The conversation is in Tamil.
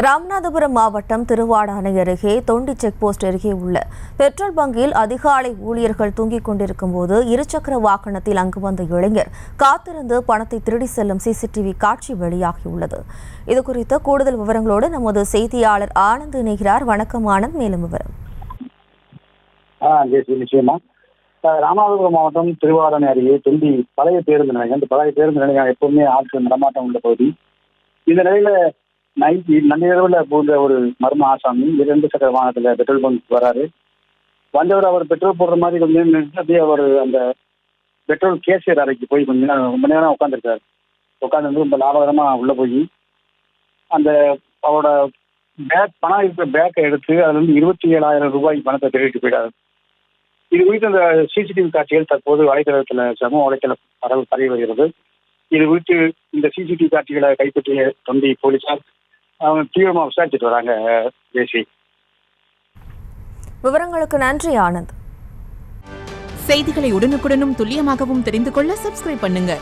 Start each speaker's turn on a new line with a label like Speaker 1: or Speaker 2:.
Speaker 1: ராமநாதபுரம் மாவட்டம் திருவாடானை அருகே தொண்டி செக் போஸ்ட் அருகே உள்ள பெட்ரோல் பங்கில் அதிகாலை ஊழியர்கள் தூங்கிக் கொண்டிருக்கும் போது இருசக்கர வாகனத்தில் அங்கு வந்த இளைஞர் காத்திருந்து பணத்தை திருடி செல்லும் சிசிடிவி காட்சி வெளியாகியுள்ளது. இதுகுறித்த கூடுதல் விவரங்களோடு நமது செய்தியாளர் ஆனந்த் இணைகிறார். வணக்கம் ஆனந்த், மேலும் விவரம்.
Speaker 2: நிச்சயமா ராமநாதபுரம் மாவட்டம் திருவாடானை அருகே தொண்டி பழைய பேருந்து நிலையம். இந்த பழைய பேருந்து நிலையம் எப்பவுமே ஆட்கள் நடமாட்டம் உள்ள பகுதி. இந்த நிலையில நள்ளிரவுல போன்ற ஒரு மர்ம ஆசாமி 2 சக்கர வாகனத்துல பெட்ரோல் பங்க் வராரு. வந்தவர் அவர் பெட்ரோல் போடுற மாதிரி கொஞ்சம் நிறுத்தி அவர் அந்த பெட்ரோல் கேஷியர் அறைக்கு போய் ரொம்ப நேரம் உட்காந்துருக்காரு. உட்காந்து ரொம்ப லாபகரமா உள்ள போய் அந்த அவரோட பணம் இருக்கிற பேக்கை எடுத்து அதுல இருந்து 27,000 ரூபாய் பணத்தை திருடிட்டு போயிடாரு. இது குறித்து அந்த சிசிடிவி காட்சிகள் தற்போது வலைதளத்துல சமூக வலைதள பரவி வருகிறது. இது குறித்து இந்த சிசிடிவி காட்சிகளை கைப்பற்றிய தொண்டி போலீசார் அவங்க தீவிரமா விசாரிச்சுட்டு வராங்க.
Speaker 1: விவரங்களுக்கு நன்றி ஆனந்த்.
Speaker 3: செய்திகளை உடனுக்குடனும் துல்லியமாகவும் தெரிந்து கொள்ள சப்ஸ்கிரைப் பண்ணுங்க.